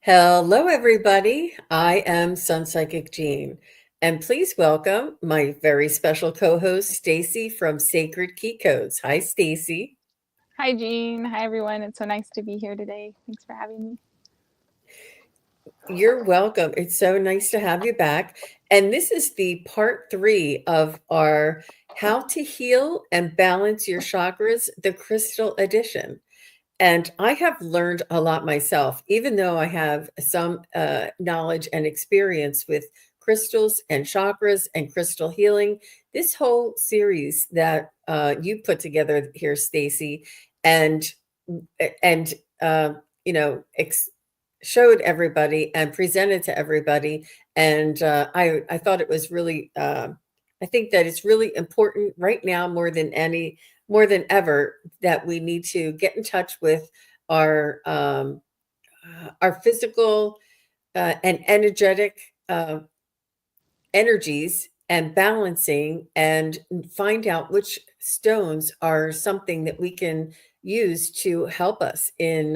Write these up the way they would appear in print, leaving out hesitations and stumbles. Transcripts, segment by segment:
Hello, everybody. I am SunPsychic Jean, and please welcome my very special co-host, Stacey from Sacred Key Codes. Hi, Stacey. Hi, Jean. Hi, everyone. It's so nice to be here today. Thanks for having me. You're welcome. It's so nice to have you back. And this is the part 3 of our How to Heal and Balance Your Chakras, the Crystal Edition. And I have learned a lot myself, even though I have some knowledge and experience with crystals and chakras and crystal healing. This whole series that you put together here, Stacey, and and you know showed everybody and presented to everybody, and I thought it was really. I think that it's really important right now more than ever that we need to get in touch with our physical and energetic energies and balancing and find out which stones are something that we can use to help us in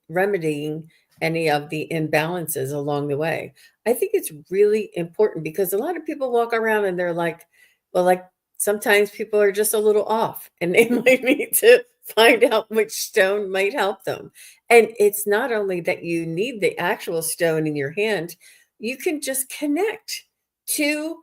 remedying any of the imbalances along the way. I think it's really important because a lot of people walk around and they're like, well, like sometimes people are just a little off and they might need to find out which stone might help them. And it's not only that you need the actual stone in your hand, you can just connect to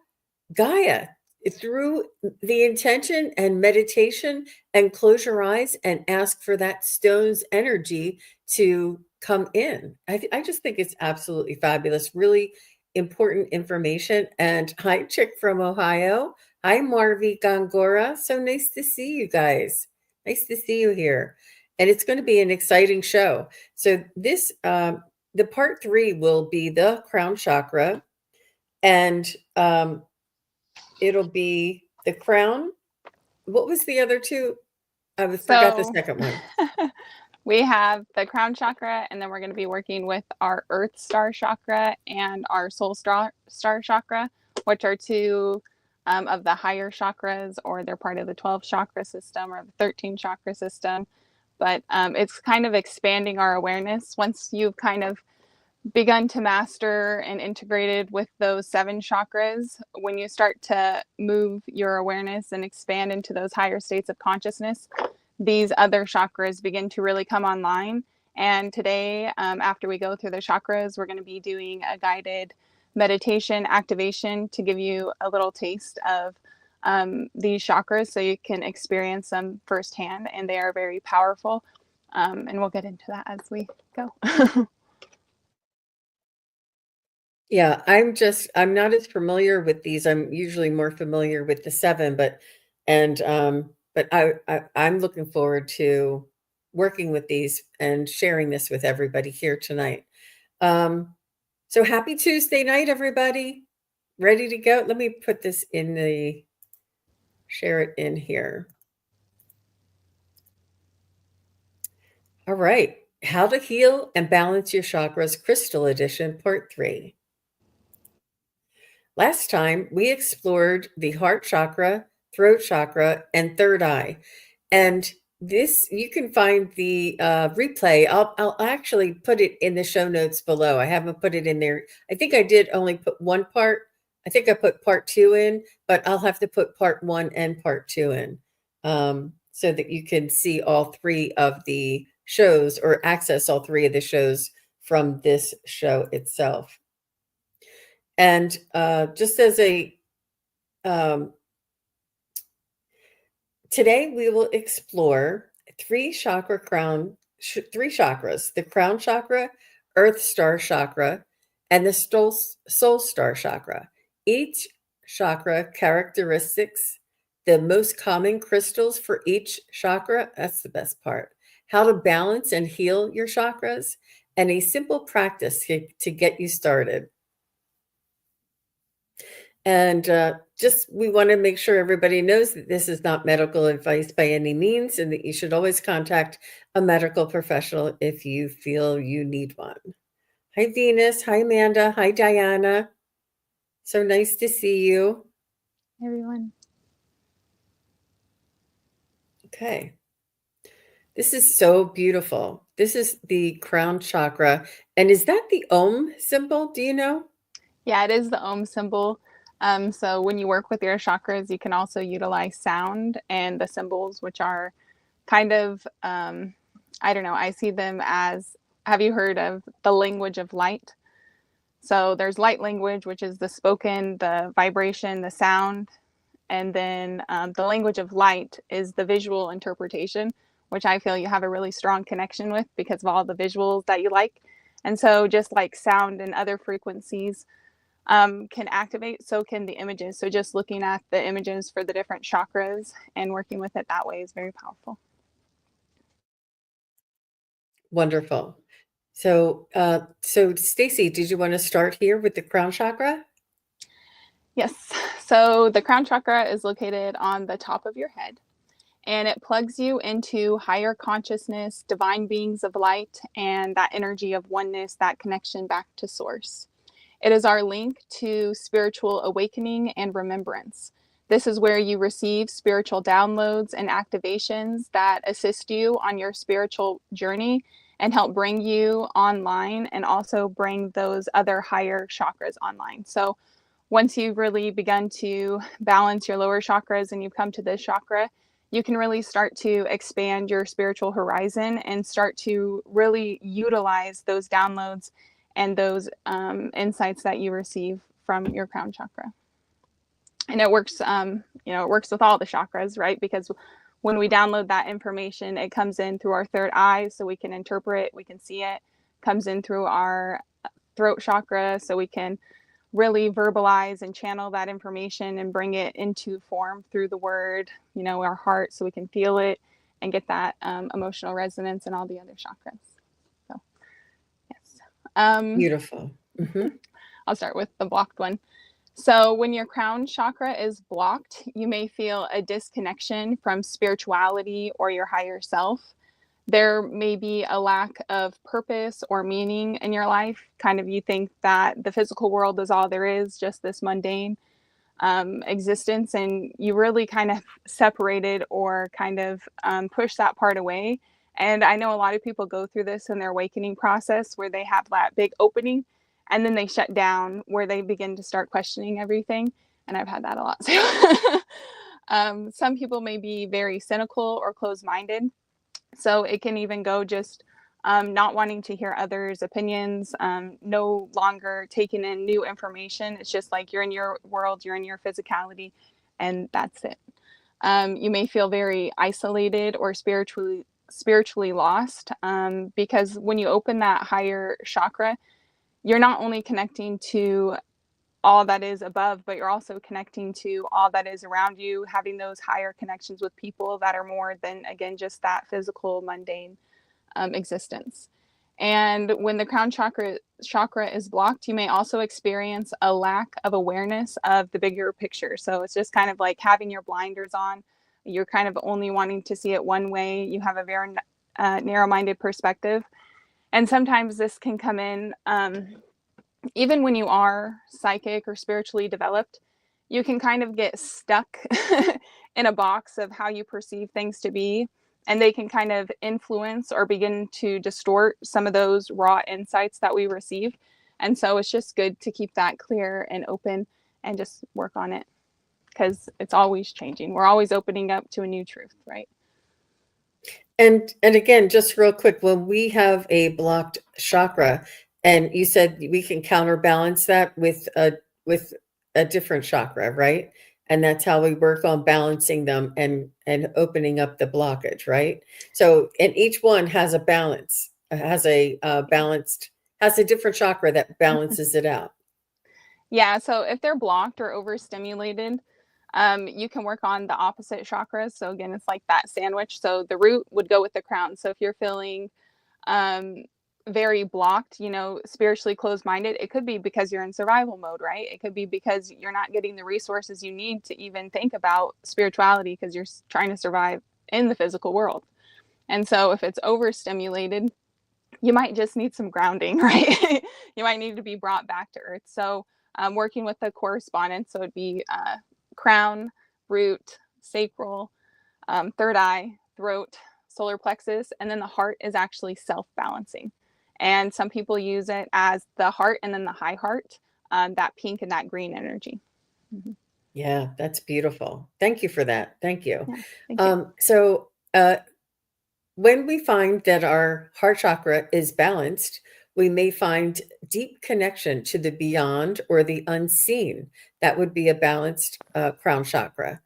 Gaia through the intention and meditation, and close your eyes and ask for that stone's energy to come in. I just think it's absolutely fabulous, really important information. And hi, Chick from Ohio. Hi, Marvi Gongora. So nice to see you guys. Nice to see you here. And it's going to be an exciting show. So the part 3 will be the crown chakra, and it'll be the crown. What was the other two? Forgot the second one. We have the crown chakra, and then we're going to be working with our earth star chakra and our soul star chakra, which are two of the higher chakras, or they're part of the 12 chakra system or the 13 chakra system. But it's kind of expanding our awareness once you've kind of begun to master and integrated with those 7 chakras. When you start to move your awareness and expand into those higher states of consciousness, these other chakras begin to really come online. And today, after we go through the chakras, we're going to be doing a guided meditation activation to give you a little taste of these chakras so you can experience them firsthand. And they are very powerful. And we'll get into that as we go. Yeah, I'm not as familiar with these. I'm usually more familiar with the 7, but I'm looking forward to working with these and sharing this with everybody here tonight. So happy Tuesday night, everybody. Ready to go? Let me put this share it in here. All right. How to Heal and Balance Your Chakras, Crystal Edition, Part 3. Last time, we explored the heart chakra, throat chakra, and third eye. And this, you can find the replay. I'll actually put it in the show notes below. I haven't put it in there. I think I did only put one part. I think I put part 2 in, but I'll have to put part 1 and part 2 in, so that you can see all 3 of the shows or access all 3 of the shows from this show itself. And just as today we will explore 3 chakras: the crown chakra, earth star chakra, and the soul star chakra. Each chakra characteristics, the most common crystals for each chakra. That's the best part. How to balance and heal your chakras, and a simple practice to get you started. And just we want to make sure everybody knows that this is not medical advice by any means, and that you should always contact a medical professional if you feel you need one. Hi, Venus. Hi, Amanda. Hi, Diana. So nice to see you. Hey, everyone. Okay. This is so beautiful. This is the crown chakra. And is that the Om symbol? Do you know? Yeah, it is the Om symbol. So when you work with your chakras, you can also utilize sound and the symbols, which are kind of, I don't know, I see them as, have you heard of the language of light? So there's light language, which is the spoken, the vibration, the sound. And then the language of light is the visual interpretation, which I feel you have a really strong connection with because of all the visuals that you like. And so just like sound and other frequencies can activate, so can the images. So just looking at the images for the different chakras and working with it that way is very powerful. Wonderful. So Stacey, did you want to start here with the crown chakra? Yes. So the crown chakra is located on the top of your head, and it plugs you into higher consciousness, divine beings of light, and that energy of oneness, that connection back to source. It is our link to spiritual awakening and remembrance. This is where you receive spiritual downloads and activations that assist you on your spiritual journey and help bring you online and also bring those other higher chakras online. So once you've really begun to balance your lower chakras and you've come to this chakra, you can really start to expand your spiritual horizon and start to really utilize those downloads and those insights that you receive from your crown chakra. And it works, it works with all the chakras, right? Because when we download that information, it comes in through our third eye, so we can interpret, we can see it. Comes in through our throat chakra, so we can really verbalize and channel that information and bring it into form through the word, our heart, so we can feel it and get that emotional resonance and all the other chakras. So, yes. Beautiful. Mm-hmm. I'll start with the blocked one. So when your crown chakra is blocked, you may feel a disconnection from spirituality or your higher self. There may be a lack of purpose or meaning in your life. Kind of you think that the physical world is all there is, just this mundane existence, and you really kind of separated or kind of push that part away. And I know a lot of people go through this in their awakening process where they have that big opening and then they shut down where they begin to start questioning everything. And I've had that a lot too. Some people may be very cynical or closed-minded. So it can even go just not wanting to hear others' opinions, no longer taking in new information. It's just like you're in your world, you're in your physicality, and that's it. You may feel very isolated or spiritually lost because when you open that higher chakra, you're not only connecting to all that is above, but you're also connecting to all that is around you, having those higher connections with people that are more than, again, just that physical, mundane existence. And when the crown chakra is blocked, you may also experience a lack of awareness of the bigger picture. So it's just kind of like having your blinders on. You're kind of only wanting to see it one way. You have a very narrow-minded perspective. And sometimes this can come in even when you are psychic or spiritually developed, you can kind of get stuck in a box of how you perceive things to be. And they can kind of influence or begin to distort some of those raw insights that we receive. And so it's just good to keep that clear and open and just work on it because it's always changing. We're always opening up to a new truth, right? And again, just real quick, when we have a blocked chakra, and you said we can counterbalance that with a different chakra, right? And that's how we work on balancing them and opening up the blockage, right? So, and each one has a balance, has a has a different chakra that balances it out. Yeah, so if they're blocked or overstimulated, you can work on the opposite chakras. So again, it's like that sandwich. So the root would go with the crown. So if you're feeling um, very blocked, spiritually closed-minded, it could be because you're in survival mode, right? It could be because you're not getting the resources you need to even think about spirituality because you're trying to survive in the physical world. And so if it's overstimulated, you might just need some grounding, right? You might need to be brought back to earth. So working with the correspondence, so it'd be crown, root, sacral, third eye, throat, solar plexus, and then the heart is actually self-balancing. And some people use it as the heart and then the high heart, that pink and that green energy. Mm-hmm. Yeah, that's beautiful. Thank you for that. Thank you. Yeah, thank you. So when we find that our heart chakra is balanced, we may find deep connection to the beyond or the unseen. That would be a balanced crown chakra.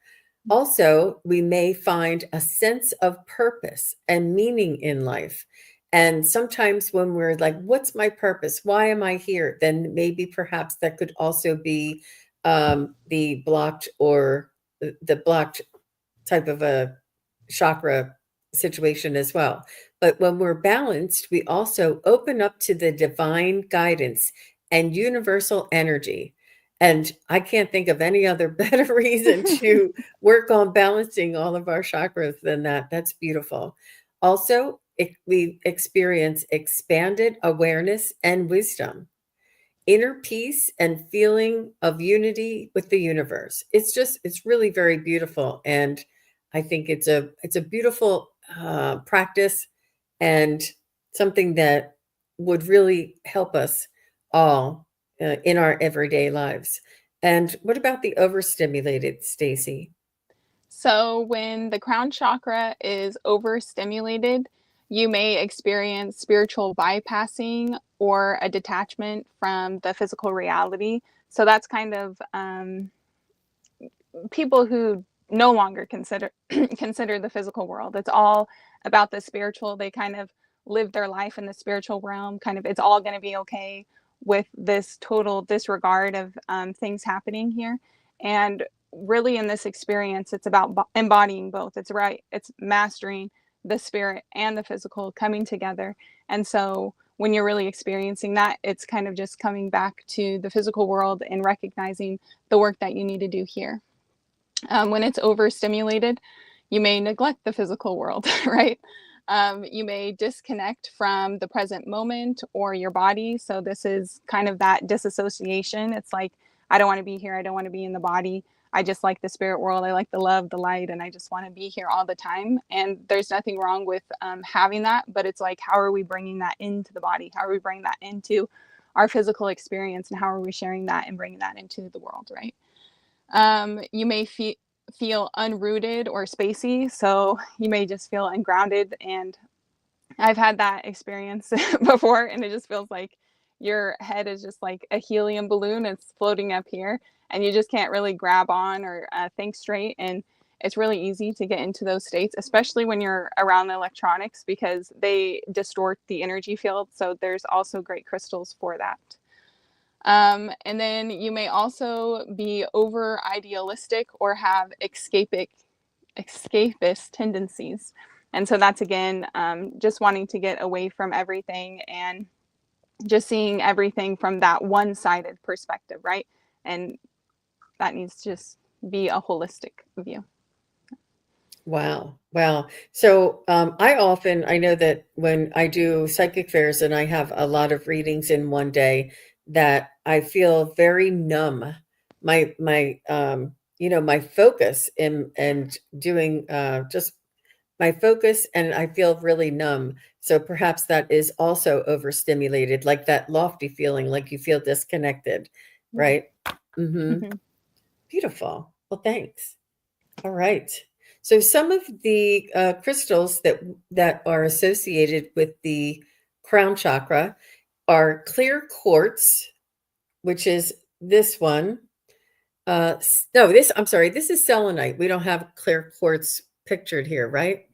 Also, we may find a sense of purpose and meaning in life. And sometimes when we're like, what's my purpose? Why am I here? Then maybe perhaps that could also be the blocked or the blocked type of a chakra situation as well. But when we're balanced, we also open up to the divine guidance and universal energy. And I can't think of any other better reason to work on balancing all of our chakras than that. That's beautiful. Also, we experience expanded awareness and wisdom, inner peace and feeling of unity with the universe. It's really very beautiful. And I think it's a beautiful practice and something that would really help us all in our everyday lives. And what about the overstimulated, Stacey? So, when the crown chakra is overstimulated, you may experience spiritual bypassing or a detachment from the physical reality. So, that's kind of people who no longer consider consider the physical world. It's all about the spiritual. They kind of live their life in the spiritual realm. Kind of, it's all going to be okay with this total disregard of things happening here. And really, in this experience, it's about embodying both. It's right. It's mastering the spirit and the physical coming together. And so, when you're really experiencing that, it's kind of just coming back to the physical world and recognizing the work that you need to do here. When it's overstimulated, you may neglect the physical world, right? You may disconnect from the present moment or your body. So, this is kind of that disassociation. It's like, I don't want to be here. I don't want to be in the body. I just like the spirit world. I like the love, the light, and I just want to be here all the time. And there's nothing wrong with having that. But it's like, how are we bringing that into the body? How are we bringing that into our physical experience? And how are we sharing that and bringing that into the world, right? You may feel unrooted or spacey, so you may just feel ungrounded. And I've had that experience before, and it just feels like your head is just like a helium balloon. It's floating up here, and you just can't really grab on or think straight. And it's really easy to get into those states, especially when you're around the electronics, because they distort the energy field. So there's also great crystals for that. And then you may also be over idealistic or have escapist tendencies. And so that's again, just wanting to get away from everything and just seeing everything from that one-sided perspective, right? And that needs to just be a holistic view. Wow. Wow. So I know that when I do psychic fairs and I have a lot of readings in one day, that I feel very numb. My focus and doing just my focus, and I feel really numb. So perhaps that is also overstimulated, like that lofty feeling, like you feel disconnected, right? Mm-hmm. Mm-hmm. Beautiful. Well, thanks. All right. So some of the crystals that are associated with the crown chakra are clear quartz, which is this one. No, I'm sorry, this is selenite. We don't have clear quartz pictured here, right?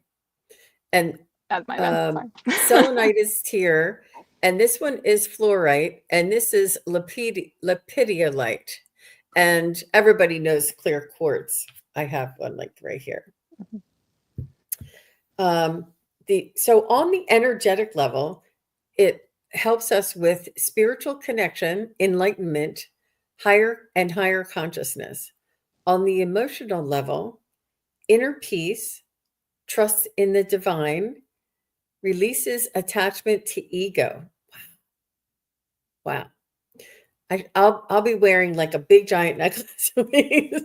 And That's my bad. selenite is here, and this one is fluorite, and this is lepidolite. And everybody knows clear quartz. I have one like right here. So on the energetic level, it helps us with spiritual connection, enlightenment, higher and higher consciousness. On the emotional level, inner peace, trust in the divine, releases attachment to ego. Wow. I'll be wearing like a big giant necklace of these.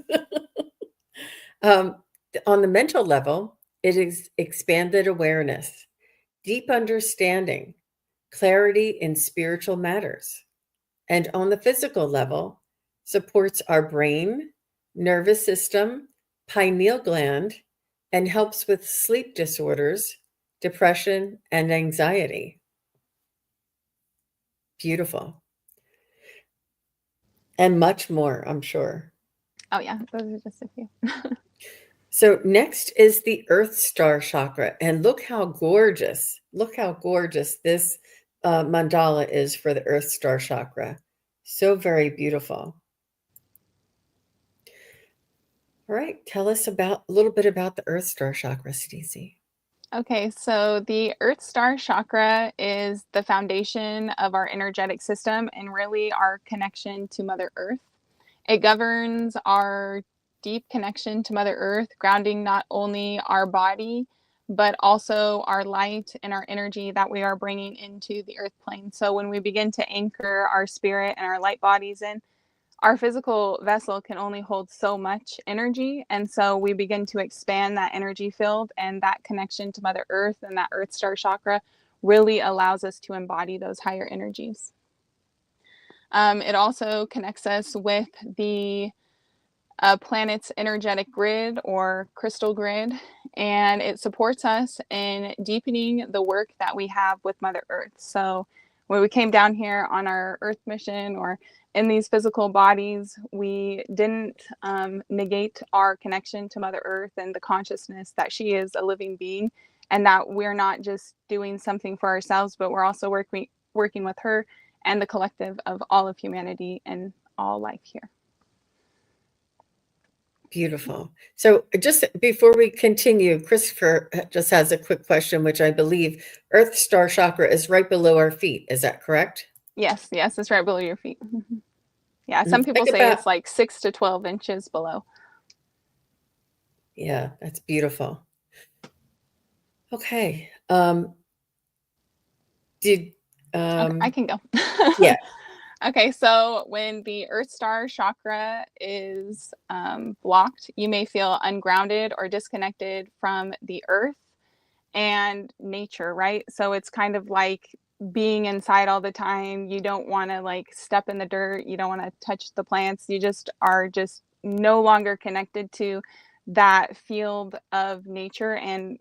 On the mental level, It is expanded awareness, deep understanding, clarity in spiritual matters. And on the physical level, supports our brain, nervous system, pineal gland, and helps with sleep disorders, depression, and anxiety. Beautiful. And much more, I'm sure. Oh yeah, those are just a few. So next is the Earth Star chakra. And look how gorgeous this mandala is for the Earth Star chakra. So very beautiful. All right, tell us a little bit about the Earth Star chakra, Stacey. Okay, so the Earth Star chakra is the foundation of our energetic system and really our connection to Mother Earth. It governs our deep connection to Mother Earth, grounding not only our body, but also our light and our energy that we are bringing into the earth plane. So when we begin to anchor our spirit and our light bodies in, our physical vessel can only hold so much energy. And so we begin to expand that energy field, and that connection to Mother Earth and that Earth Star chakra really allows us to embody those higher energies. It also connects us with the planet's energetic grid or crystal grid, and it supports us in deepening the work that we have with Mother Earth. So when we came down here on our Earth mission or in these physical bodies, we didn't negate our connection to Mother Earth and the consciousness that she is a living being, and that we're not just doing something for ourselves, but we're also working with her and the collective of all of humanity and all life here. Beautiful. So just before we continue, Christopher just has a quick question, which I believe Earth Star chakra is right below our feet. Is that correct? Yes, it's right below your feet. Yeah, some people Think say it's like 6 to 12 inches below. Yeah, that's beautiful. Okay. Okay, I can go. Yeah. Okay, so when the Earth Star chakra is blocked, you may feel ungrounded or disconnected from the earth and nature, right? So it's kind of like being inside all the time. You don't want to like step in the dirt. You don't want to touch the plants. You just are just no longer connected to that field of nature. And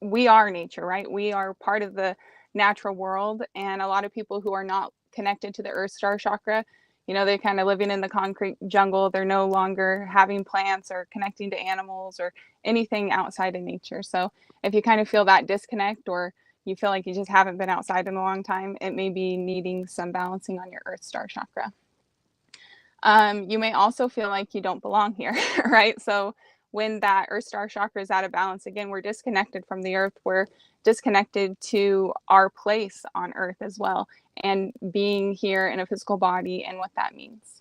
we are nature, right? We are part of the natural world. And a lot of people who are not connected to the Earth Star chakra, they're kind of living in the concrete jungle. They're no longer having plants or connecting to animals or anything outside of nature. So if you kind of feel that disconnect, or you feel like you just haven't been outside in a long time, it may be needing some balancing on your Earth Star chakra. You may also feel like you don't belong here, right? So when that Earth Star chakra is out of balance, again, we're disconnected from the earth. We're disconnected to our place on earth as well, and being here in a physical body and what that means.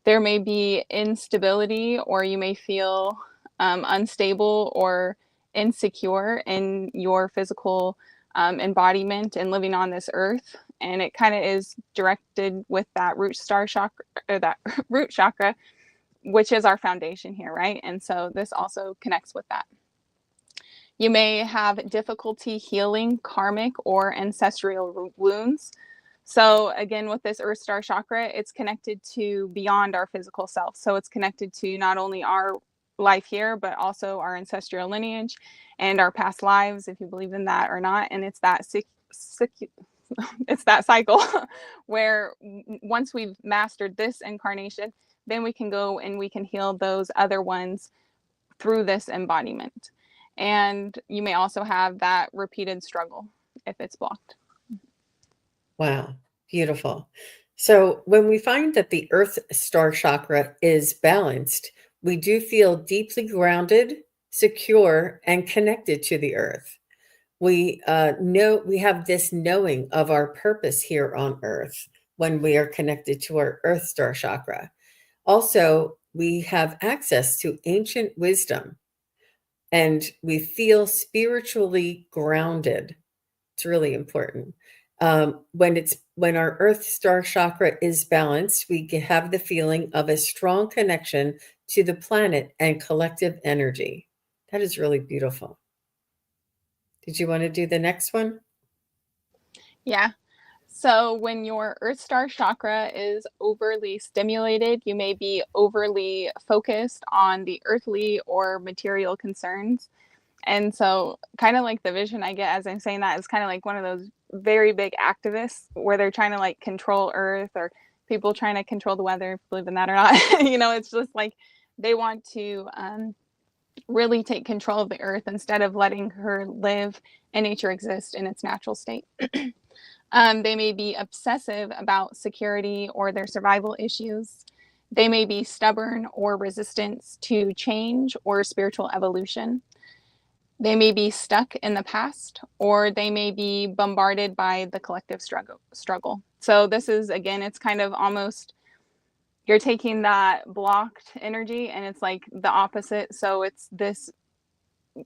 There may be instability, or you may feel unstable or insecure in your physical embodiment and living on this earth. And it kind of is directed with that root star chakra, or that root chakra, which is our foundation here, right? And so this also connects with that. You may have difficulty healing karmic or ancestral wounds. So again, with this Earth Star chakra, it's connected to beyond our physical self. So it's connected to not only our life here, but also our ancestral lineage and our past lives, if you believe in that or not. And it's that it's that cycle where once we've mastered this incarnation, then we can go and we can heal those other ones through this embodiment. And you may also have that repeated struggle if it's blocked. Wow, beautiful. So when we find that the Earth Star chakra is balanced, we do feel deeply grounded, secure, and connected to the earth. We know we have this knowing of our purpose here on earth when we are connected to our Earth Star chakra. Also, we have access to ancient wisdom, and we feel spiritually grounded. It's really important. When our Earth Star chakra is balanced, we have the feeling of a strong connection to the planet and collective energy. That is really beautiful. Did you want to do the next one? Yeah. So when your Earth Star chakra is overly stimulated, you may be overly focused on the earthly or material concerns. And so, kind of like the vision I get as I'm saying that is kind of like one of those very big activists where they're trying to like control Earth, or people trying to control the weather, if you believe in that or not. It's just like they want to really take control of the Earth instead of letting her live and nature exist in its natural state. They may be obsessive about security or their survival issues. They may be stubborn or resistant to change or spiritual evolution. They may be stuck in the past, or they may be bombarded by the collective struggle. So this is, again, it's kind of almost, you're taking that blocked energy and it's like the opposite. So it's this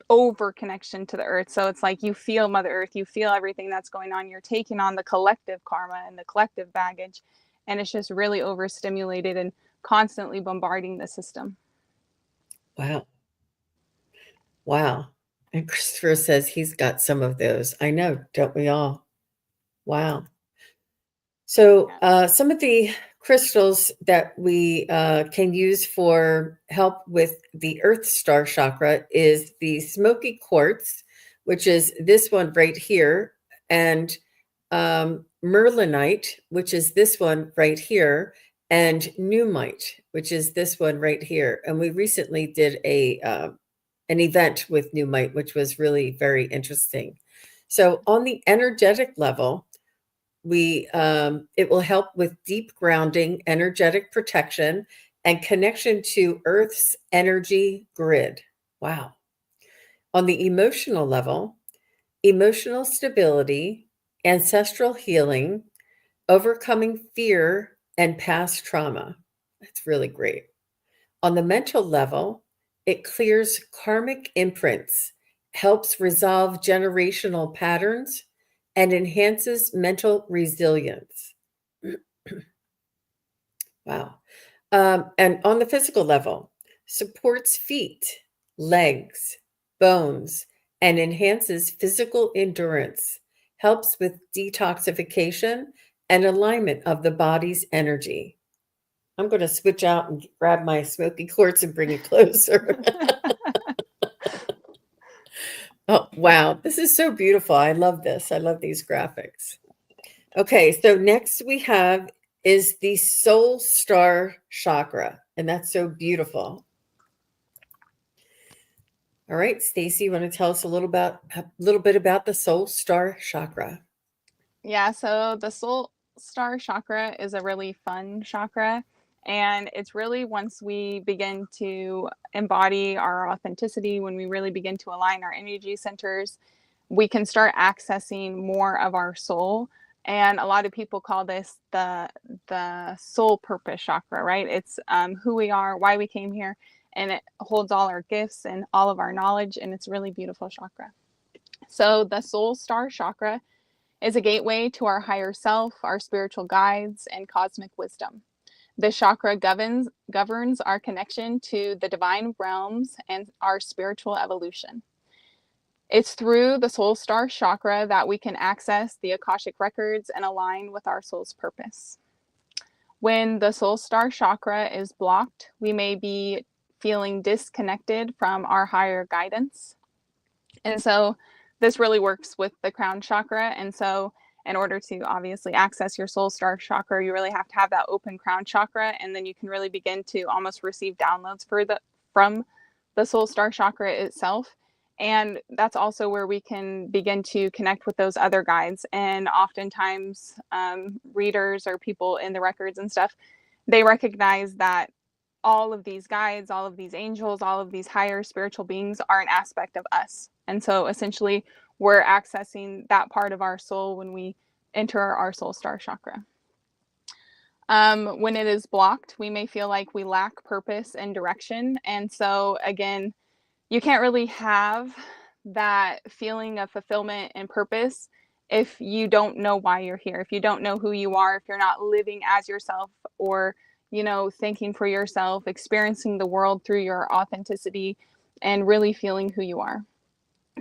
over connection to the earth. So it's like you feel Mother Earth, you feel everything that's going on. You're taking on the collective karma and the collective baggage, and it's just really overstimulated and constantly bombarding the system. Wow. Wow. And Christopher says he's got some of those. I know, don't we all? Wow. So some of the crystals that we can use for help with the Earth Star chakra is the smoky quartz, which is this one right here, and merlinite, which is this one right here, and numite, which is this one right here. And we recently did an event with numite, which was really very interesting. So on the energetic level, it will help with deep grounding, energetic protection, and connection to Earth's energy grid. Wow. On the emotional level, emotional stability, ancestral healing, overcoming fear and past trauma. That's really great. On the mental level, it clears karmic imprints, helps resolve generational patterns, and enhances mental resilience. Wow. And on the physical level, supports feet, legs, bones, and enhances physical endurance, helps with detoxification and alignment of the body's energy. I'm going to switch out and grab my smoky quartz and bring it closer. Oh, wow. This is so beautiful. I love this. I love these graphics. Okay, so next we have is the soul star chakra, and that's so beautiful. All right, Stacey, you want to tell us a little bit about the soul star chakra? Yeah, so the soul star chakra is a really fun chakra. And it's really once we begin to embody our authenticity, when we really begin to align our energy centers, we can start accessing more of our soul. And a lot of people call this the soul purpose chakra, right? It's who we are, why we came here, and it holds all our gifts and all of our knowledge, and it's a really beautiful chakra. So the soul star chakra is a gateway to our higher self, our spiritual guides, and cosmic wisdom. The chakra governs our connection to the divine realms and our spiritual evolution. It's through the soul star chakra that we can access the Akashic Records and align with our soul's purpose. When the soul star chakra is blocked, we may be feeling disconnected from our higher guidance. And so this really works with the crown chakra. And so in order to obviously access your soul star chakra, you really have to have that open crown chakra, and then you can really begin to almost receive downloads from the soul star chakra itself. And that's also where we can begin to connect with those other guides. And oftentimes readers or people in the records and stuff, they recognize that all of these guides, all of these angels, all of these higher spiritual beings are an aspect of us. And so essentially we're accessing that part of our soul when we enter our soul star chakra. When it is blocked, we may feel like we lack purpose and direction. And so again, you can't really have that feeling of fulfillment and purpose if you don't know why you're here, if you don't know who you are, if you're not living as yourself, or thinking for yourself, experiencing the world through your authenticity, and really feeling who you are.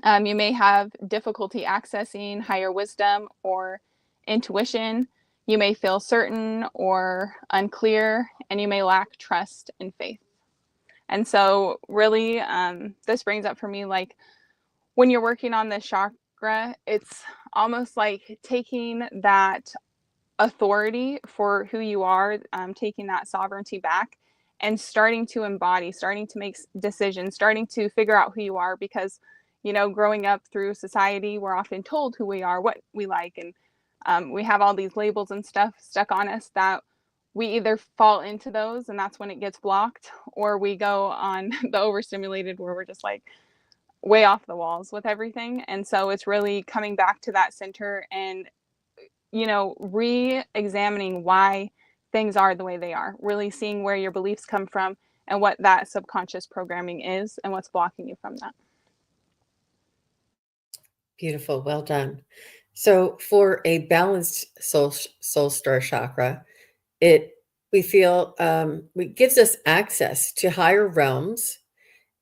You may have difficulty accessing higher wisdom or intuition. You may feel certain or unclear, and you may lack trust and faith. And so, really, this brings up for me, like, when you're working on this chakra, it's almost like taking that authority for who you are, taking that sovereignty back and starting to embody, starting to make decisions, starting to figure out who you are. Because, growing up through society, we're often told who we are, what we like, and we have all these labels and stuff stuck on us that we either fall into those and that's when it gets blocked, or we go on the overstimulated where we're just like way off the walls with everything. And so it's really coming back to that center and re-examining why things are the way they are, really seeing where your beliefs come from and what that subconscious programming is and what's blocking you from that. Beautiful. Well done. So for a balanced soul star chakra, we feel it gives us access to higher realms.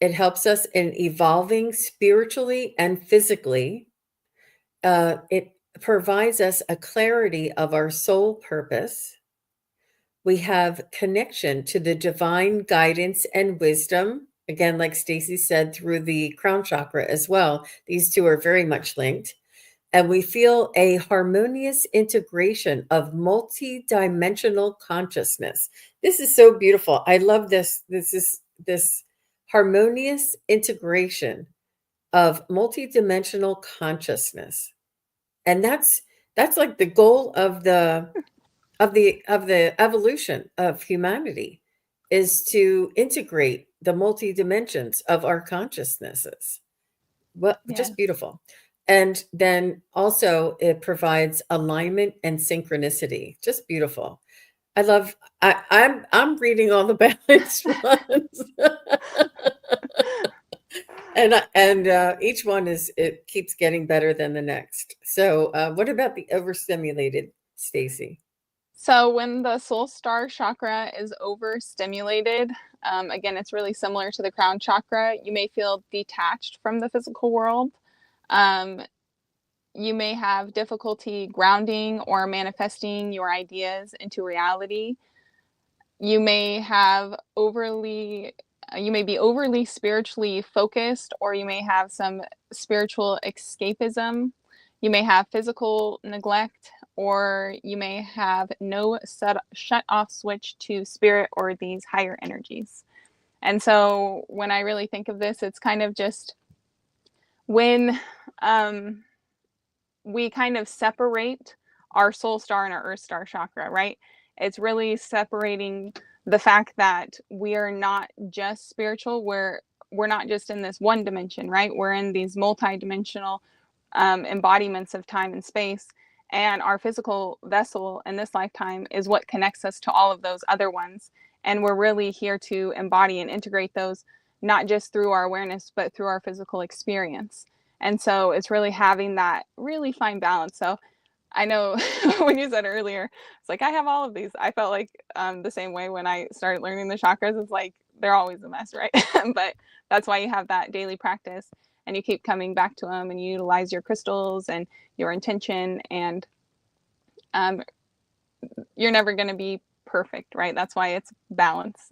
It helps us in evolving spiritually and physically. It provides us a clarity of our soul purpose. We have connection to the divine guidance and wisdom. Again, like Stacey said, through the crown chakra as well. These two are very much linked. And we feel a harmonious integration of multi-dimensional consciousness. This is so beautiful. I love this. This harmonious integration of multi-dimensional consciousness. And that's like the goal of the evolution of humanity, is to integrate the multi dimensions of our consciousnesses. Well, Yeah. just beautiful. And then also it provides alignment and synchronicity. Just beautiful. I'm reading all the balanced ones. And each one it keeps getting better than the next. So what about the overstimulated, Stacey? So when the soul star chakra is overstimulated, again, it's really similar to the crown chakra. You may feel detached from the physical world. You may have difficulty grounding or manifesting your ideas into reality. You may be overly spiritually focused, or you may have some spiritual escapism. You may have physical neglect, or you may have no shut off switch to spirit or these higher energies. And so when I really think of this, it's kind of just when we kind of separate our soul star and our earth star chakra, right? It's really separating the fact that we are not just spiritual. We're not just in this one dimension, right? We're in these multi-dimensional embodiments of time and space. And our physical vessel in this lifetime is what connects us to all of those other ones. And we're really here to embody and integrate those, not just through our awareness, but through our physical experience. And so it's really having that really fine balance. So I know when you said earlier, it's like, I have all of these. I felt like the same way when I started learning the chakras. It's like, they're always a mess, right? But that's why you have that daily practice and you keep coming back to them and you utilize your crystals and your intention, and you're never going to be perfect, right? That's why it's balance.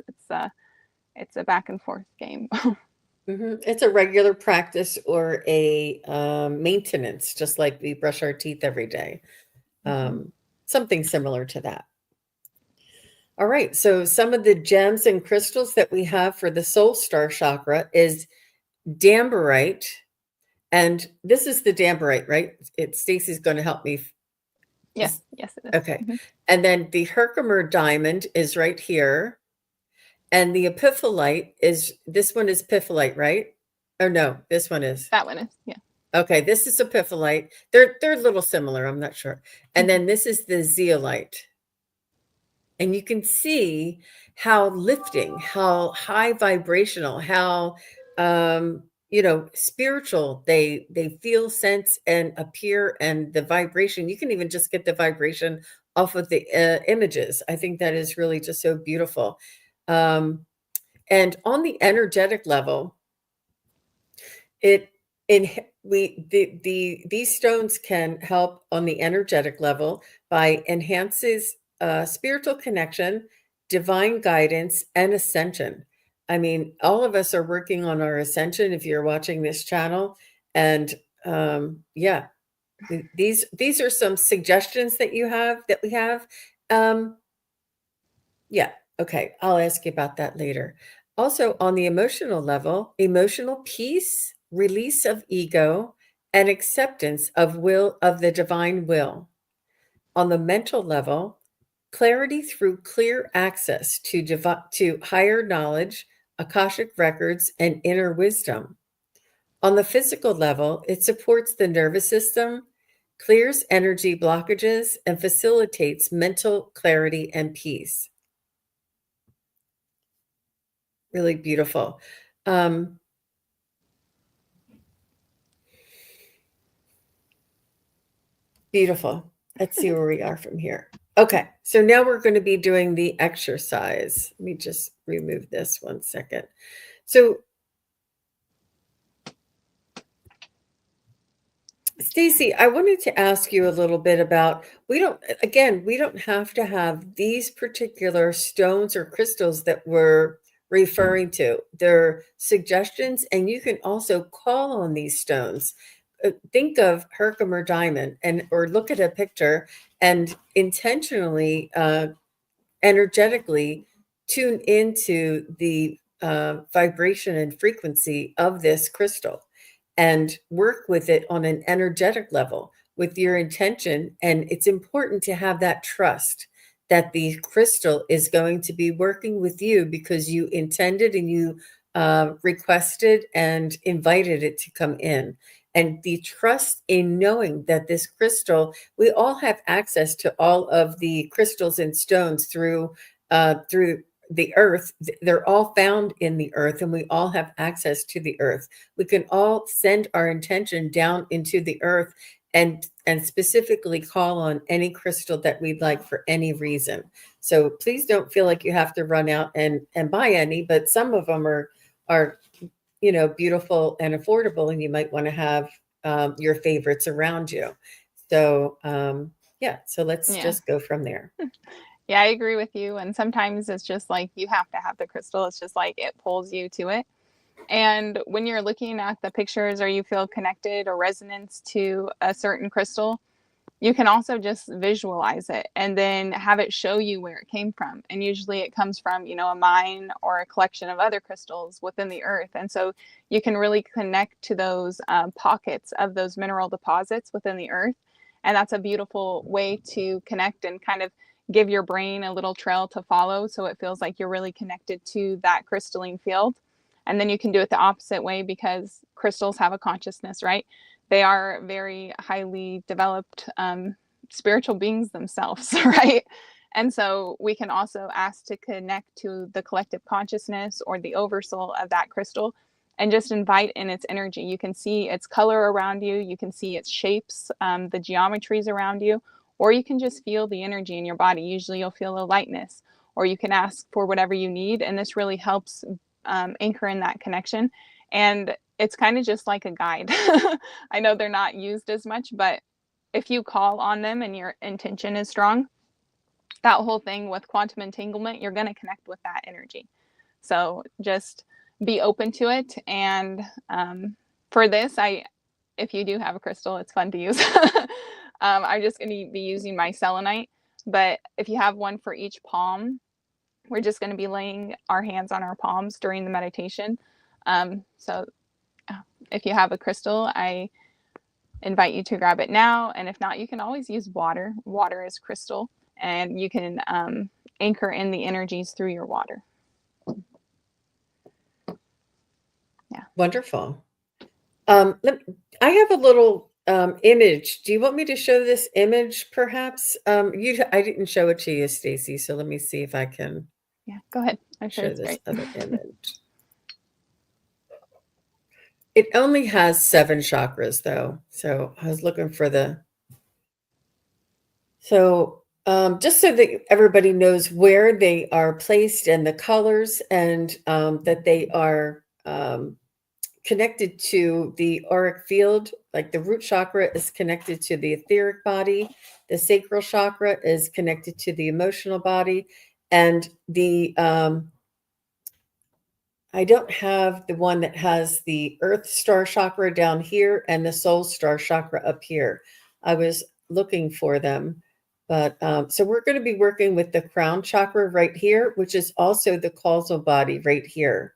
It's a back and forth game. It's a regular practice or a maintenance, just like we brush our teeth every day. Something similar to that. All right. So some of the gems and crystals that we have for the soul star chakra is dambarite. And this is the dambarite, right? Stacey's going to help me. Yes, it is. Okay. And then the Herkimer diamond is right here. And the epiphyllite this one is epiphyllite, right? Oh no, this one is. That one is, yeah. Okay, this is epiphyllite. They're a little similar, I'm not sure. And then this is the zeolite. And you can see how lifting, how high vibrational, how spiritual they feel, sense, and appear, and the vibration. You can even just get the vibration off of the images. I think that is really just so beautiful. And on the energetic level, it these stones can help on the energetic level by enhances spiritual connection, divine guidance, and ascension. I mean, all of us are working on our ascension if you're watching this channel. And yeah, these are some suggestions that we have. Um, yeah, okay, I'll ask you about that later. Also, on the emotional level, emotional peace, release of ego, and acceptance of the divine will. On the mental level, clarity through clear access to higher knowledge, Akashic records, and inner wisdom. On the physical level, it supports the nervous system, clears energy blockages, and facilitates mental clarity and peace. Really beautiful. Beautiful. Let's see where we are from here. Okay, so now we're going to be doing the exercise. Let me just remove this 1 second. So, Stacey, I wanted to ask you a little bit about, we don't have to have these particular stones or crystals that we're referring to. They're suggestions, and you can also call on these stones. Think of Herkimer diamond or look at a picture and intentionally, energetically tune into the vibration and frequency of this crystal and work with it on an energetic level with your intention. And it's important to have that trust that the crystal is going to be working with you because you intended and you requested and invited it to come in. And the trust in knowing that this crystal, we all have access to all of the crystals and stones through the earth. They're all found in the earth, and we all have access to the earth. We can all send our intention down into the earth and specifically call on any crystal that we'd like for any reason. So please don't feel like you have to run out and buy any, but some of them are beautiful and affordable, and you might want to have your favorites around you. So so let's just go from there. Yeah, I agree with you. And sometimes it's just like you have to have the crystal. It's just like it pulls you to it. And when you're looking at the pictures or you feel connected or resonance to a certain crystal, you can also just visualize it and then have it show you where it came from. And usually it comes from, a mine or a collection of other crystals within the earth. And so you can really connect to those pockets of those mineral deposits within the earth. And that's a beautiful way to connect and kind of give your brain a little trail to follow. So it feels like you're really connected to that crystalline field. And then you can do it the opposite way because crystals have a consciousness, right? They are very highly developed spiritual beings themselves, right? And so we can also ask to connect to the collective consciousness or the oversoul of that crystal and just invite in its energy. You can see its color around you. You can see its shapes, the geometries around you, or you can just feel the energy in your body. Usually you'll feel a lightness, or you can ask for whatever you need. And this really helps anchor in that connection. And it's kind of just like a guide. I know they're not used as much, but if you call on them and your intention is strong, that whole thing with quantum entanglement, you're going to connect with that energy. So just be open to it. And for this, if you do have a crystal, it's fun to use. I'm just going to be using my selenite, but if you have one for each palm, we're just going to be laying our hands on our palms during the meditation. So if you have a crystal, I invite you to grab it now. And if not, you can always use water. Water is crystal, and you can anchor in the energies through your water. Yeah. Wonderful. I have a little image. Do you want me to show this image perhaps? I didn't show it to you, Stacey, so let me see if I can. Yeah, go ahead. I'm sure show it's this great. other image. It only has 7 chakras though. So I was looking for just so that everybody knows where they are placed and the colors, and that they are connected to the auric field. Like the root chakra is connected to the etheric body. The sacral chakra is connected to the emotional body. And the I don't have the one that has the earth star chakra down here and the soul star chakra up here. I was looking for them. But so we're going to be working with the crown chakra right here, which is also the causal body right here.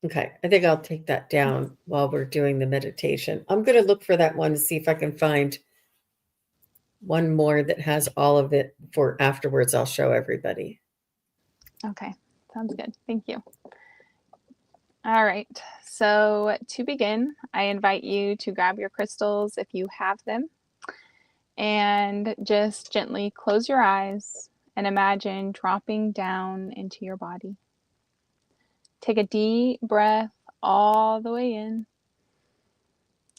Okay, I think I'll take that down while we're doing the meditation. I'm going to look for that one to see if I can find one more that has all of it for afterwards. I'll show everybody. Okay, sounds good. Thank you. All right, so to begin, I invite you to grab your crystals if you have them, and just gently close your eyes and imagine dropping down into your body. Take a deep breath all the way in.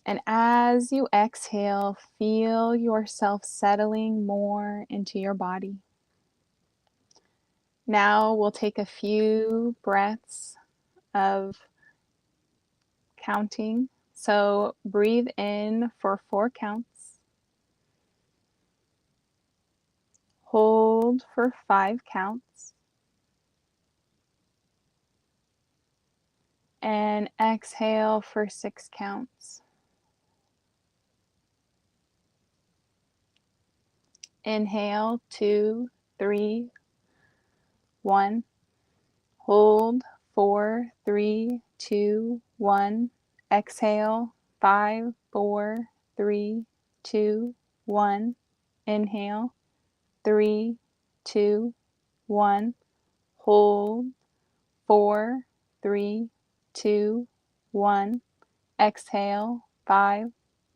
And as you exhale, feel yourself settling more into your body. Now we'll take a few breaths of counting. So breathe in for 4 counts. Hold for 5 counts. And exhale for 6 counts. Inhale, 2, 3, 1. Hold, 4, 3, 2, 1. Exhale, 5, 4, 3, 2, 1. Inhale, 3, 2, 1. Hold, 4, 3, 2, 1. Exhale, 5,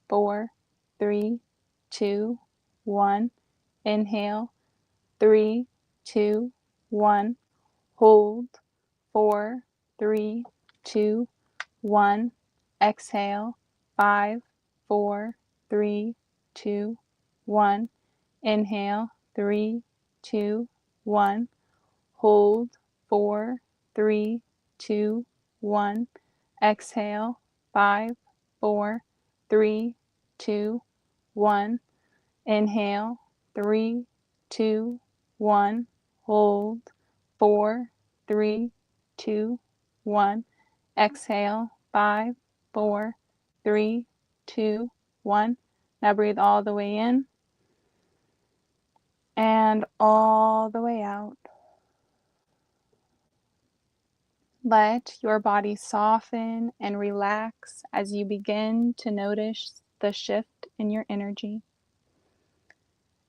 4, 3, 2, 1. Inhale, 3, 2, 1. Hold, 4, 3, 2, 1. Exhale, 5, 4, 3, 2, 1. Inhale, 3, 2, 1. Hold, 4, 3, 2, 1. Exhale, 5, 4, 3, 2, 1. Inhale, 3, 2, 1. Hold, 4, 3, 2, 1. Exhale, 5, 4, 3, 2, 1. Now breathe all the way in and all the way out. Let your body soften and relax as you begin to notice the shift in your energy.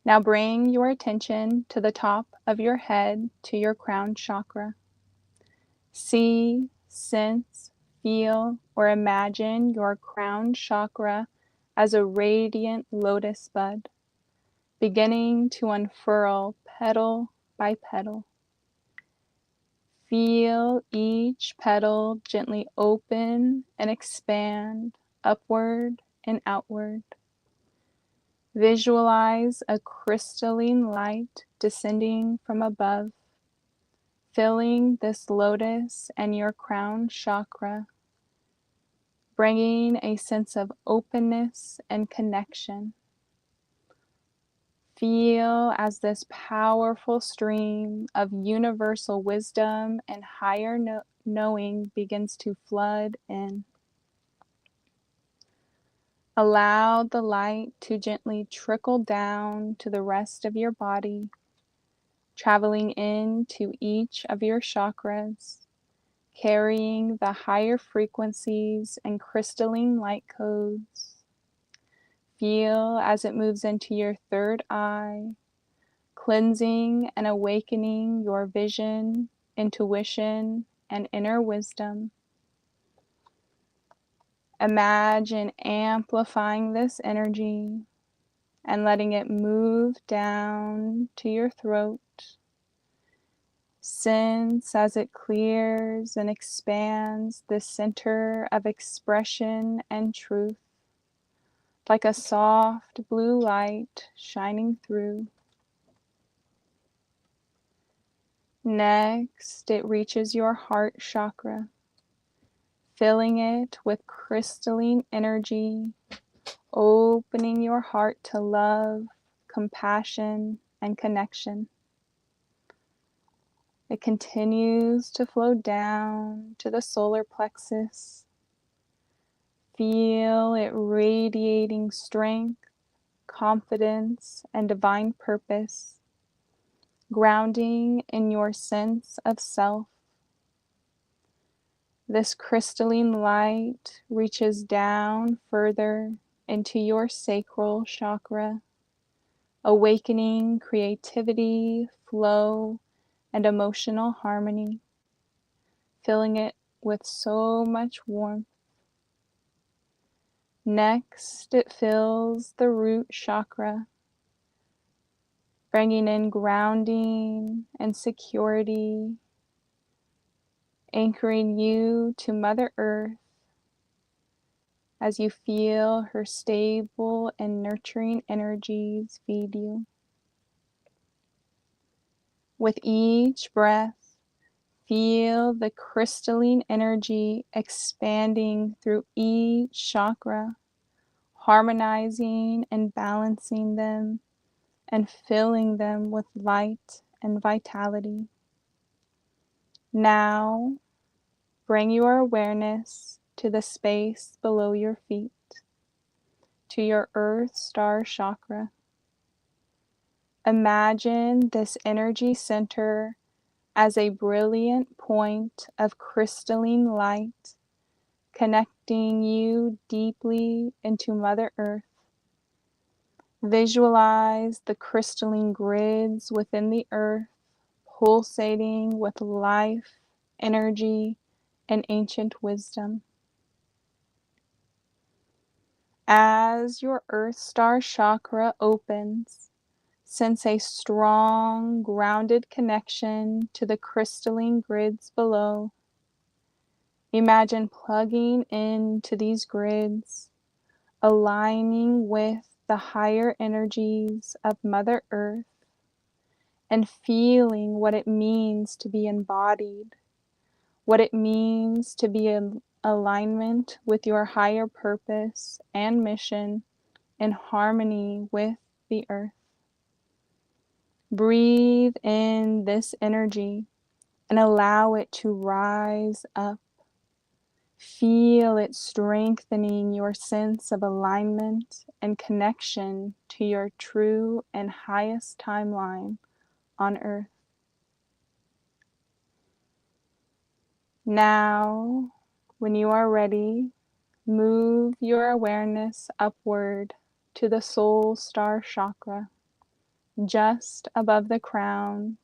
Now bring your attention to the top of your head, to your crown chakra. See, sense, feel, or imagine your crown chakra as a radiant lotus bud, beginning to unfurl petal by petal. Feel each petal gently open and expand upward and outward. Visualize a crystalline light descending from above, filling this lotus and your crown chakra, bringing a sense of openness and connection. Feel as this powerful stream of universal wisdom and higher knowing begins to flood in. Allow the light to gently trickle down to the rest of your body, traveling into each of your chakras, carrying the higher frequencies and crystalline light codes. Feel as it moves into your third eye, cleansing and awakening your vision, intuition, and inner wisdom. Imagine amplifying this energy and letting it move down to your throat. Sense as it clears and expands the center of expression and truth, like a soft blue light shining through. Next, it reaches your heart chakra, filling it with crystalline energy, opening your heart to love, compassion, and connection. It continues to flow down to the solar plexus. Feel it radiating strength, confidence, and divine purpose, grounding in your sense of self. This crystalline light reaches down further into your sacral chakra, awakening creativity, flow, and emotional harmony, filling it with so much warmth. Next, it fills the root chakra, bringing in grounding and security, anchoring you to Mother Earth as you feel her stable and nurturing energies feed you. With each breath, feel the crystalline energy expanding through each chakra, harmonizing and balancing them and filling them with light and vitality. Now, bring your awareness to the space below your feet, to your Earth Star chakra. Imagine this energy center as a brilliant point of crystalline light, connecting you deeply into Mother Earth. Visualize the crystalline grids within the earth, pulsating with life, energy, and ancient wisdom. As your Earth Star chakra opens, sense a strong, grounded connection to the crystalline grids below. Imagine plugging into these grids, aligning with the higher energies of Mother Earth, and feeling what it means to be embodied, what it means to be in alignment with your higher purpose and mission, in harmony with the earth. Breathe in this energy and allow it to rise up. Feel it strengthening your sense of alignment and connection to your true and highest timeline on earth. Now, when you are ready, move your awareness upward to the soul star chakra, just above the crown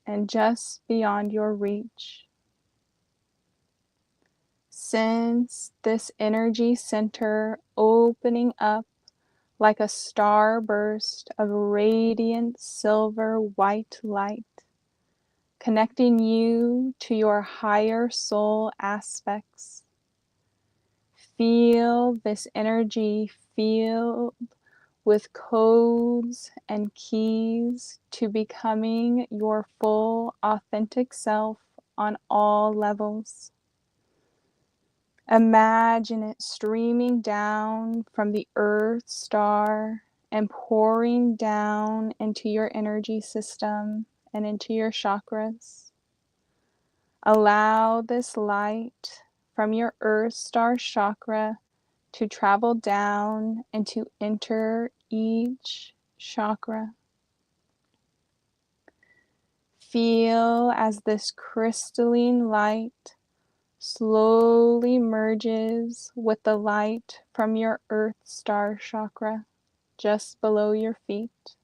and just beyond your reach. Sense this energy center opening up like a starburst of radiant silver white light, connecting you to your higher soul aspects. Feel this energy filled with codes and keys to becoming your full, authentic self on all levels. Imagine it streaming down from the Earth star and pouring down into your energy system and into your chakras. Allow this light from your Earth star chakra to travel down and to enter each chakra. Feel as this crystalline light slowly merges with the light from your Earth Star chakra just below your feet.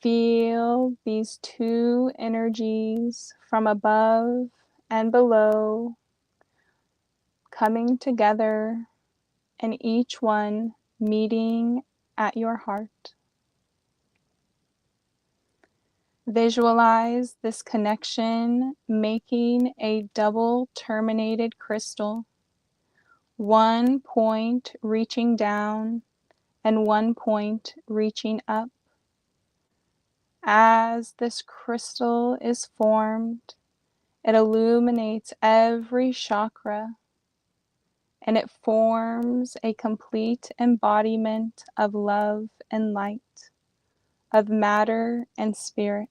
Feel these two energies from above and below coming together, and each one meeting at your heart. Visualize this connection making a double terminated crystal, one point reaching down and one point reaching up. As this crystal is formed, it illuminates every chakra and it forms a complete embodiment of love and light, of matter and spirit.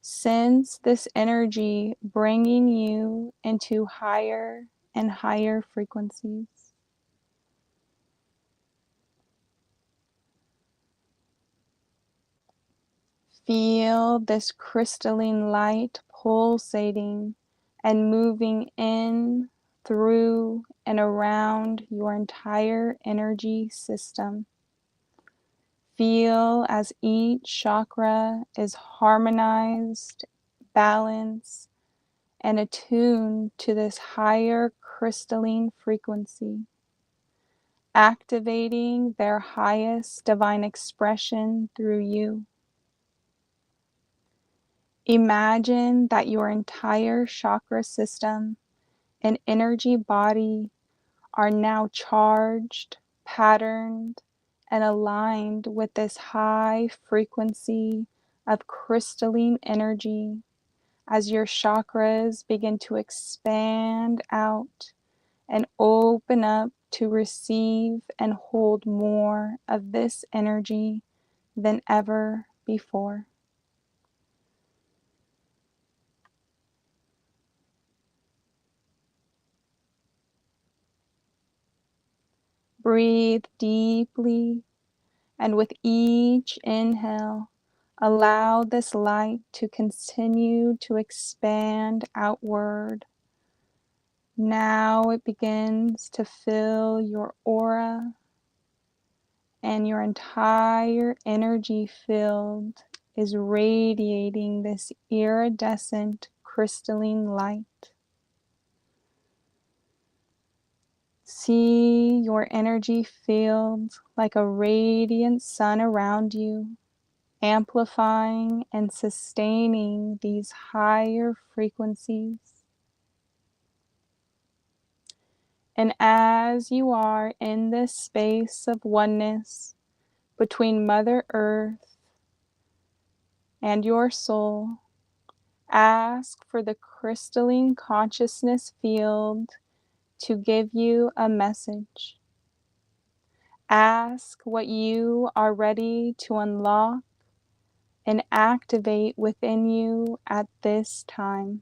Sense this energy bringing you into higher and higher frequencies. Feel this crystalline light pulsating and moving in, through, and around your entire energy system. Feel as each chakra is harmonized, balanced, and attuned to this higher crystalline frequency, activating their highest divine expression through you. Imagine that your entire chakra system and energy body are now charged, patterned, and aligned with this high frequency of crystalline energy as your chakras begin to expand out and open up to receive and hold more of this energy than ever before. Breathe deeply, and with each inhale, allow this light to continue to expand outward. Now it begins to fill your aura, and your entire energy field is radiating this iridescent crystalline light. See your energy field like a radiant sun around you, amplifying and sustaining these higher frequencies. And as you are in this space of oneness between Mother Earth and your soul, ask for the crystalline consciousness field to give you a message. Ask what you are ready to unlock and activate within you at this time.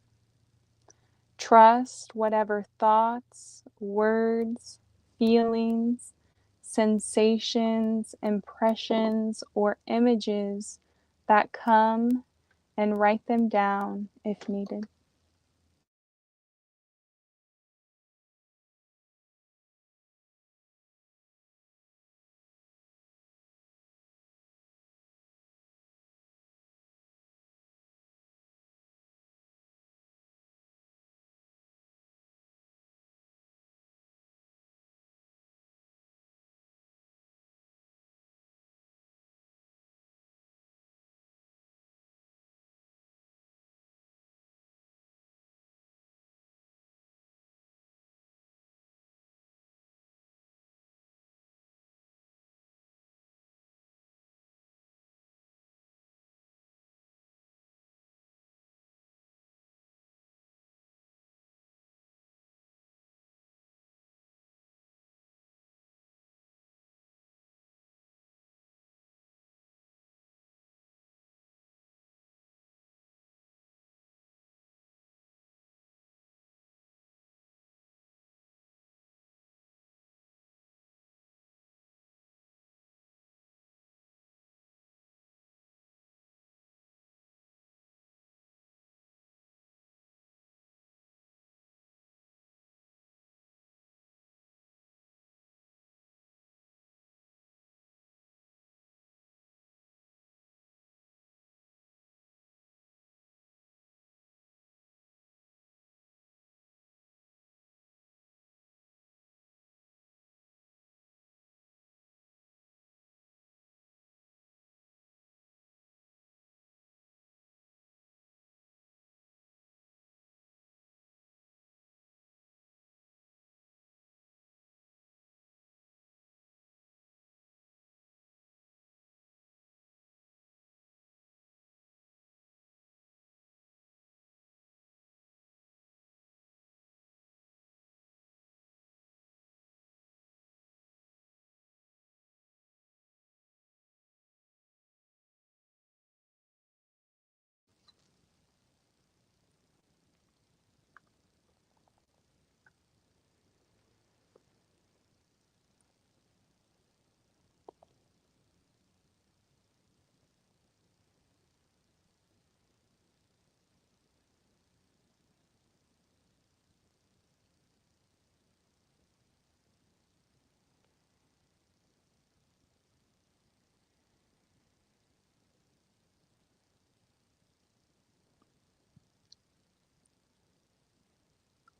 Trust whatever thoughts, words, feelings, sensations, impressions, or images that come, and write them down if needed.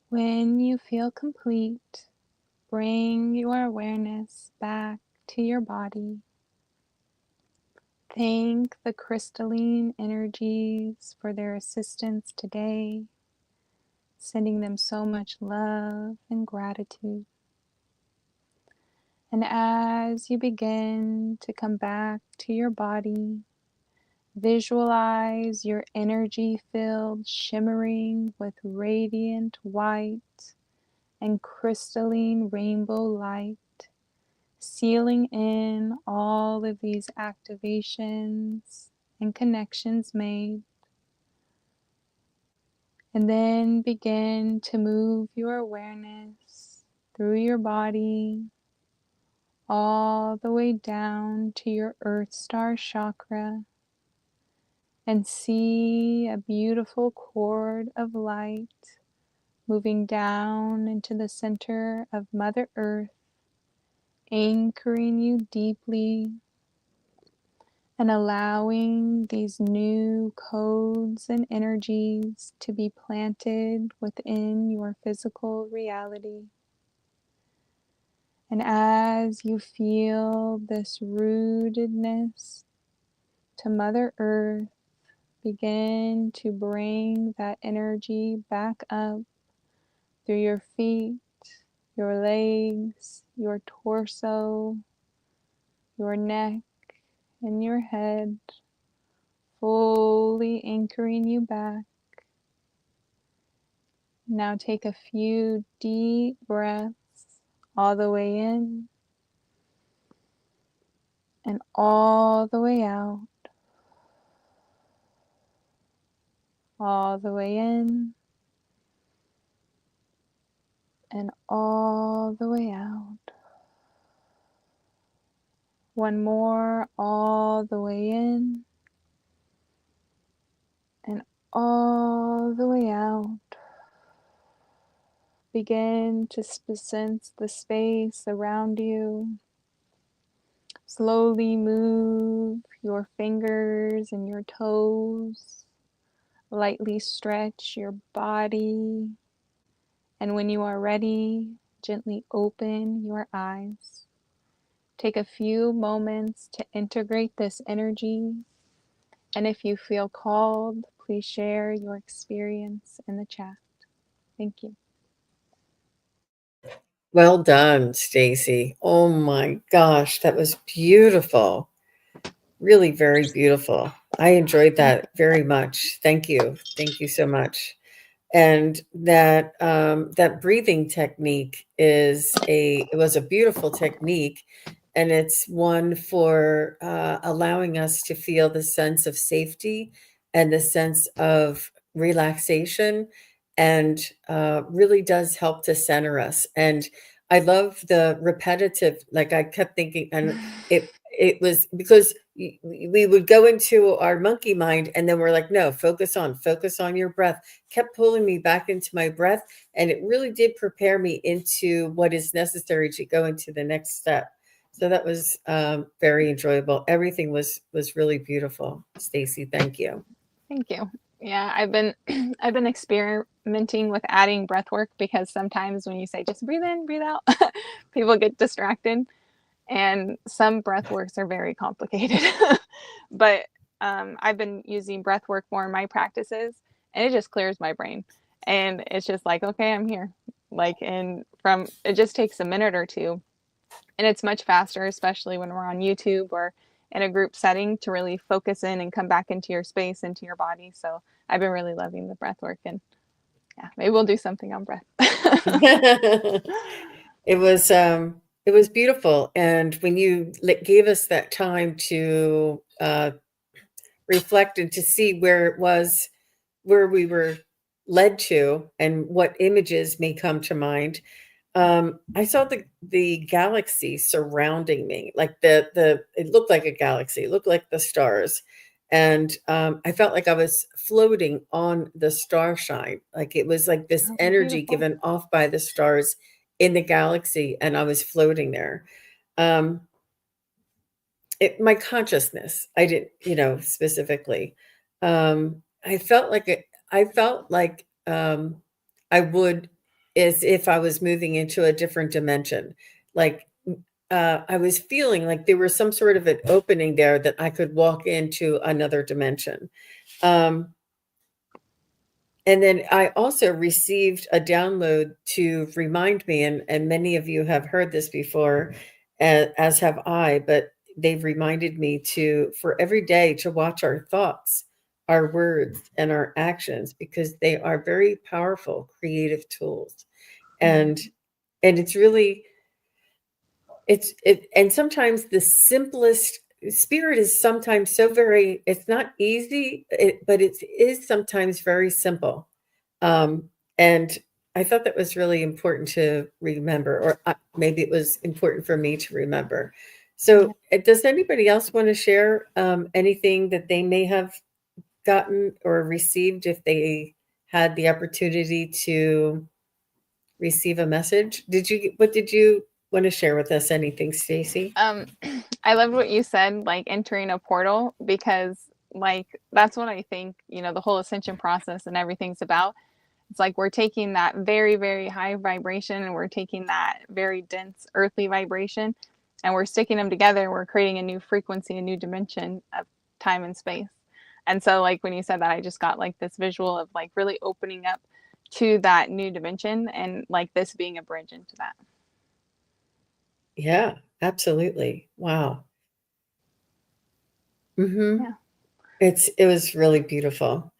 When you feel complete, bring your awareness back to your body. Thank the crystalline energies for their assistance today, sending them so much love and gratitude. And as you begin to come back to your body, visualize your energy field shimmering with radiant white and crystalline rainbow light, sealing in all of these activations and connections made. And then begin to move your awareness through your body, all the way down to your Earth Star chakra, and see a beautiful cord of light moving down into the center of Mother Earth, anchoring you deeply and allowing these new codes and energies to be planted within your physical reality. And as you feel this rootedness to Mother Earth, begin to bring that energy back up through your feet, your legs, your torso, your neck, and your head, fully anchoring you back. Now take a few deep breaths all the way in and all the way out. All the way in and all the way out. One more, all the way in and all the way out. Begin to sense the space around you. Slowly move your fingers and your toes. Lightly stretch your body. And when you are ready, gently open your eyes. Take a few moments to integrate this energy. And if you feel called, please share your experience in the chat. Thank you. Well done, Stacey. Oh my gosh, that was beautiful. Really very beautiful. I enjoyed that very much. Thank you. Thank you so much. And that breathing technique it was a beautiful technique, and it's one for allowing us to feel the sense of safety and the sense of relaxation, and really does help to center us. And I love the repetitive, like I kept thinking, and it was because we would go into our monkey mind, and then we're like, no, focus on your breath. Kept pulling me back into my breath, and it really did prepare me into what is necessary to go into the next step. So that was very enjoyable. Everything was really beautiful. Stacey, thank you. Thank you. Yeah, I've been I've been experimenting with adding breath work, because sometimes when you say just breathe in, breathe out, people get distracted, and some breath works are very complicated. But I've been using breath work more in my practices, and it just clears my brain. And it's just like, okay, I'm here. Like, and from it just takes a minute or two, and it's much faster, especially when we're on YouTube or in a group setting, to really focus in and come back into your space, into your body. So I've been really loving the breath work, and yeah, maybe we'll do something on breath. It was beautiful, and when you gave us that time to reflect and to see where it was, where we were led to, and what images may come to mind. I saw the galaxy surrounding me, like the it looked like a galaxy, it looked like the stars, and I felt like I was floating on the starshine, like it was like this Oh, energy beautiful. given off by the stars in the galaxy, and I was floating there. Um, my consciousness, I didn't, specifically. I felt like I felt like I would. as if I was moving into a different dimension. Like I was feeling like there was some sort of an opening there that I could walk into another dimension. Um, and then I also received a download to remind me, and many of you have heard this before, as have I, but they've reminded me to, for every day, to watch our thoughts, our words, and our actions, because they are very powerful, creative tools. And it's really, and sometimes the simplest spirit is sometimes so very, it's not easy, but it is sometimes very simple. And I thought that was really important to remember, or maybe it was important for me to remember. So, does anybody else want to share anything that they may have gotten or received if they had the opportunity to receive a message? What did you want to share with us? Anything, Stacey? I loved what you said, like entering a portal, because like that's what I think, the whole ascension process and everything's about. It's like we're taking that very, very high vibration and we're taking that very dense earthly vibration and we're sticking them together and we're creating a new frequency, a new dimension of time and space. And so like when you said that, I just got like this visual of like really opening up to that new dimension and like this being a bridge into that. Yeah, absolutely. Wow. Mm-hmm. Yeah. It was really beautiful.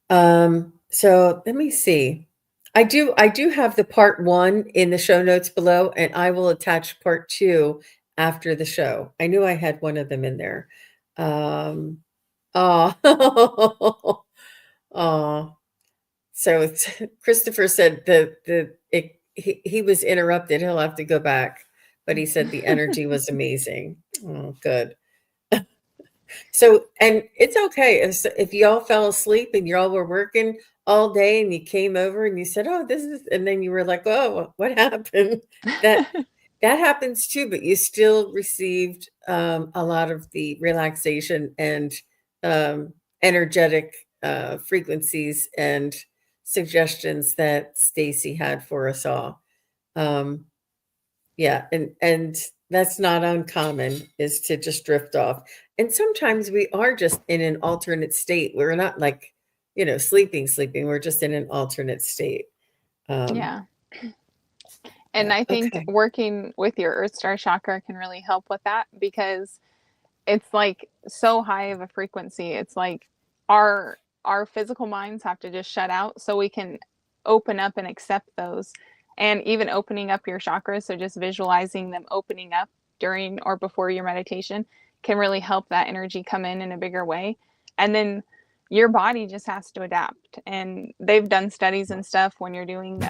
So let me see. I do have the part 1 in the show notes below, and I will attach part 2 after the show. I knew I had one of them in there. Oh, oh. So Christopher said he was interrupted. He'll have to go back, but he said the energy was amazing. Oh, good. So, and it's okay if y'all fell asleep and y'all were working all day and you came over and you said, "Oh, this is," and then you were like, "Oh, what happened?" That that happens too, but you still received a lot of the relaxation and energetic frequencies and suggestions that Stacey had for us all. Um, yeah, and that's not uncommon, is to just drift off. And sometimes we are just in an alternate state. We're not like, sleeping. We're just in an alternate state. Um, Yeah. And yeah, I think okay. working with your Earth Star chakra can really help with that because it's like so high of a frequency. It's like our physical minds have to just shut out so we can open up and accept those. And even opening up your chakras, so just visualizing them opening up during or before your meditation can really help that energy come in a bigger way. And then your body just has to adapt. And they've done studies and stuff when you're doing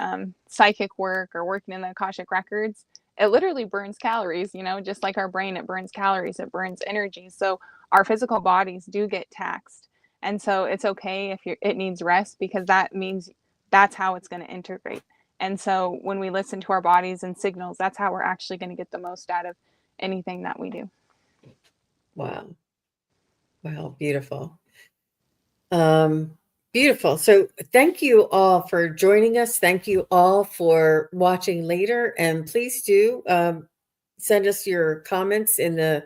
psychic work or working in the Akashic Records. It literally burns calories, just like our brain, it burns calories, it burns energy. So our physical bodies do get taxed. And so it's okay if it needs rest because that means that's how it's going to integrate. And so when we listen to our bodies and signals, that's how we're actually going to get the most out of anything that we do. Wow. Wow, beautiful. Um, Beautiful. So thank you all for joining us. Thank you all for watching later. And please do send us your comments in the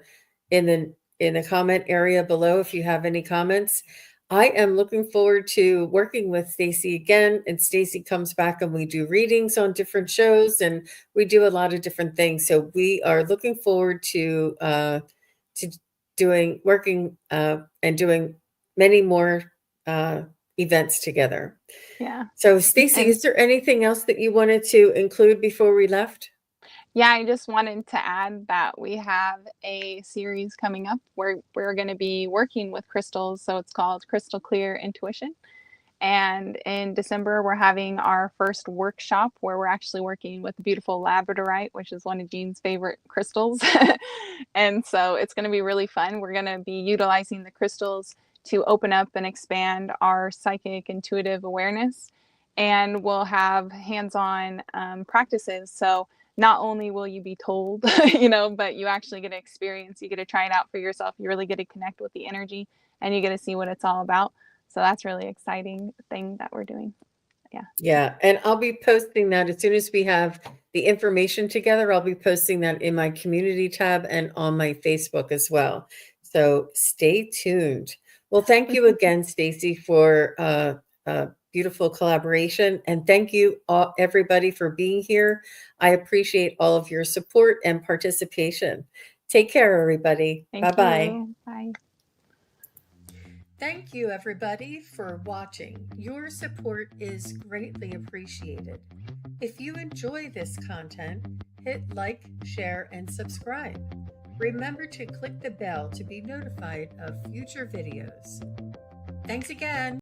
in the comment area below if you have any comments. I am looking forward to working with Stacey again. And Stacey comes back and we do readings on different shows and we do a lot of different things. So we are looking forward to doing working and doing many more events together. Yeah. So, Stacey, And is there anything else that you wanted to include before we left? yeah, I just wanted to add that we have a series coming up where we're going to be working with crystals. So it's called Crystal Clear Intuition. And in December, we're having our first workshop where we're actually working with beautiful labradorite, which is one of Jean's favorite crystals. And so it's going to be really fun. We're going to be utilizing the crystals to open up and expand our psychic intuitive awareness. And we'll have hands on practices. So not only will you be told, but you actually get to experience, you get to try it out for yourself. You really get to connect with the energy and you get to see what it's all about. So that's really exciting thing that we're doing. Yeah. And I'll be posting that as soon as we have the information together. I'll be posting that in my community tab and on my Facebook as well. So stay tuned. Well, thank you again, Stacey, for beautiful collaboration. And thank you all, everybody, for being here. I appreciate all of your support and participation. Take care, everybody. Thank Bye-bye. you. Bye. Thank you, everybody, for watching. Your support is greatly appreciated. If you enjoy this content, hit like, share, and subscribe. Remember to click the bell to be notified of future videos. Thanks again.